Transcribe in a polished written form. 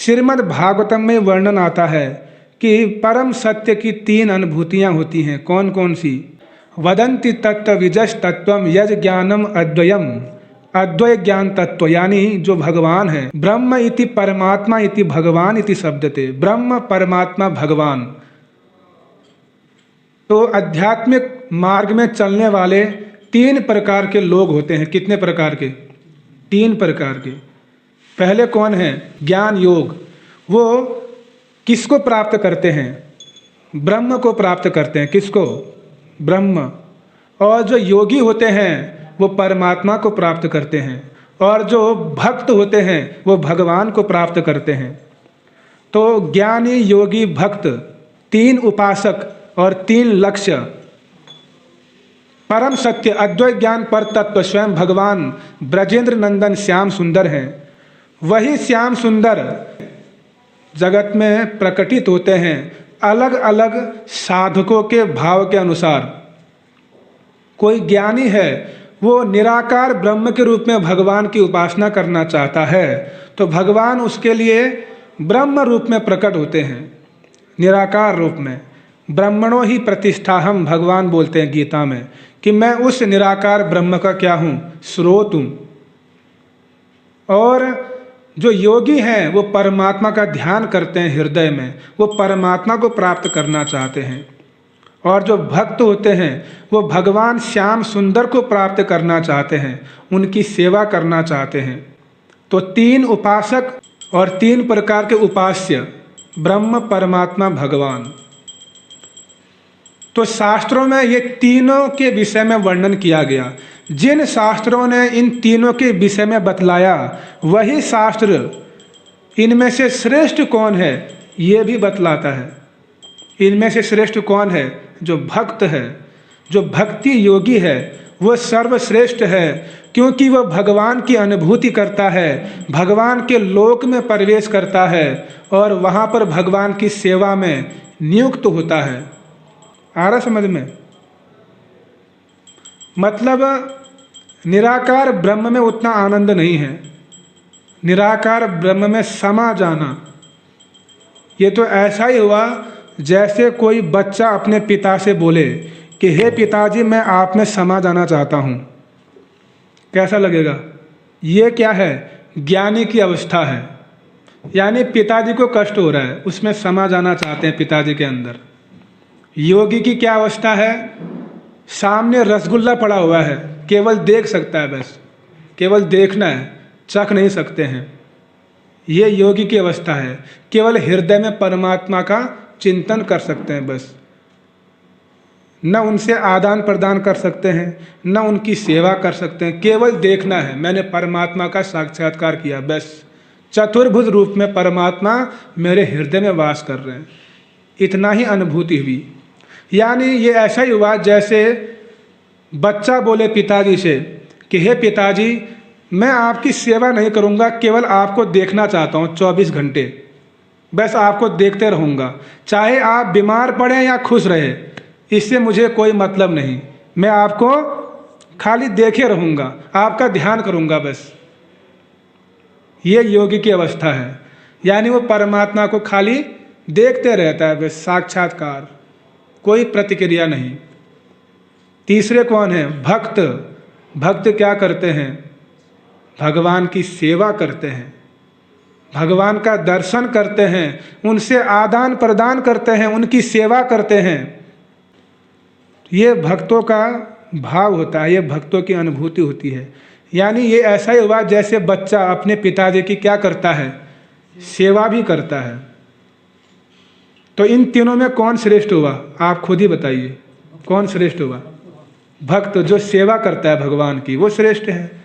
श्रीमद् भागवतम में वर्णन आता है कि परम सत्य की 3 अनुभूतियाँ होती हैं। कौन कौन सी? वदंति तत्व विजस तत्वम यज ज्ञानम अद्वयम, अद्वय ज्ञान तत्व, यानी जो भगवान है। ब्रह्म इति परमात्मा इति भगवान इति शब्दते, ब्रह्म परमात्मा भगवान। तो आध्यात्मिक मार्ग में चलने वाले 3 प्रकार के लोग होते हैं। कितने प्रकार के? 3 प्रकार के। पहले कौन है? ज्ञान योग। वो किसको प्राप्त करते हैं? ब्रह्म को प्राप्त करते हैं। किसको? ब्रह्म। और जो योगी होते हैं वो परमात्मा को प्राप्त करते हैं, और जो भक्त होते हैं वो भगवान को प्राप्त करते हैं। तो ज्ञानी, योगी, भक्त, 3 उपासक और 3 लक्ष्य। परम सत्य अद्वैत ज्ञान पर तत्व स्वयं भगवान ब्रजेंद्र नंदन श्याम सुंदर हैं। वही श्याम सुंदर जगत में प्रकटित होते हैं अलग अलग साधकों के भाव के अनुसार। कोई ज्ञानी है, वो निराकार ब्रह्म के रूप में भगवान की उपासना करना चाहता है, तो भगवान उसके लिए ब्रह्म रूप में प्रकट होते हैं, निराकार रूप में। ब्रह्मणो ही प्रतिष्ठा, हम भगवान बोलते हैं गीता में कि मैं उस निराकार ब्रह्म का क्या हूँ? स्रोत हूँ। और जो योगी हैं वो परमात्मा का ध्यान करते हैं हृदय में, वो परमात्मा को प्राप्त करना चाहते हैं। और जो भक्त होते हैं वो भगवान श्याम सुंदर को प्राप्त करना चाहते हैं, उनकी सेवा करना चाहते हैं। तो 3 उपासक और 3 प्रकार के उपास्य, ब्रह्म, परमात्मा, भगवान। तो शास्त्रों में ये तीनों के विषय में वर्णन किया गया। जिन शास्त्रों ने इन तीनों के विषय में बतलाया, वही शास्त्र इनमें से श्रेष्ठ कौन है ये भी बतलाता है। इनमें से श्रेष्ठ कौन है? जो भक्त है, जो भक्ति योगी है, वो सर्वश्रेष्ठ है, क्योंकि वह भगवान की अनुभूति करता है, भगवान के लोक में प्रवेश करता है और वहाँ पर भगवान की सेवा में नियुक्त होता है। आ रहा समझ में? मतलब निराकार ब्रह्म में उतना आनंद नहीं है। निराकार ब्रह्म में समा जाना, ये तो ऐसा ही हुआ जैसे कोई बच्चा अपने पिता से बोले कि हे पिताजी, मैं आप में समा जाना चाहता हूँ। कैसा लगेगा? ये क्या है? ज्ञानी की अवस्था है। यानी पिताजी को कष्ट हो रहा है, उसमें समा जाना चाहते हैं पिताजी के अंदर। योगी की क्या अवस्था है? सामने रसगुल्ला पड़ा हुआ है, केवल देख सकता है, बस केवल देखना है, चख नहीं सकते हैं। ये योगी की अवस्था है। केवल हृदय में परमात्मा का चिंतन कर सकते हैं, बस। न उनसे आदान प्रदान कर सकते हैं, न उनकी सेवा कर सकते हैं, केवल देखना है, मैंने परमात्मा का साक्षात्कार किया, बस। चतुर्भुज रूप में परमात्मा मेरे हृदय में वास कर रहे हैं, इतना ही अनुभूति हुई। यानी ये ऐसा ही हुआ जैसे बच्चा बोले पिताजी से कि हे पिताजी, मैं आपकी सेवा नहीं करूँगा, केवल आपको देखना चाहता हूँ 24 घंटे, बस आपको देखते रहूँगा, चाहे आप बीमार पड़े या खुश रहे, इससे मुझे कोई मतलब नहीं, मैं आपको खाली देखे रहूँगा, आपका ध्यान करूँगा, बस। ये योगी की अवस्था है। यानी वो परमात्मा को खाली देखते रहता है, बस, साक्षात्कार, कोई प्रतिक्रिया नहीं। तीसरे कौन है? भक्त। भक्त क्या करते हैं? भगवान की सेवा करते हैं, भगवान का दर्शन करते हैं, उनसे आदान प्रदान करते हैं, उनकी सेवा करते हैं। ये भक्तों का भाव होता है, ये भक्तों की अनुभूति होती है। यानी ये ऐसा ही हुआ जैसे बच्चा अपने पिताजी की क्या करता है? सेवा भी करता है। तो इन तीनों में कौन श्रेष्ठ हुआ? आप खुद ही बताइए, कौन श्रेष्ठ हुआ? भक्त, जो सेवा करता है भगवान की, वो श्रेष्ठ है।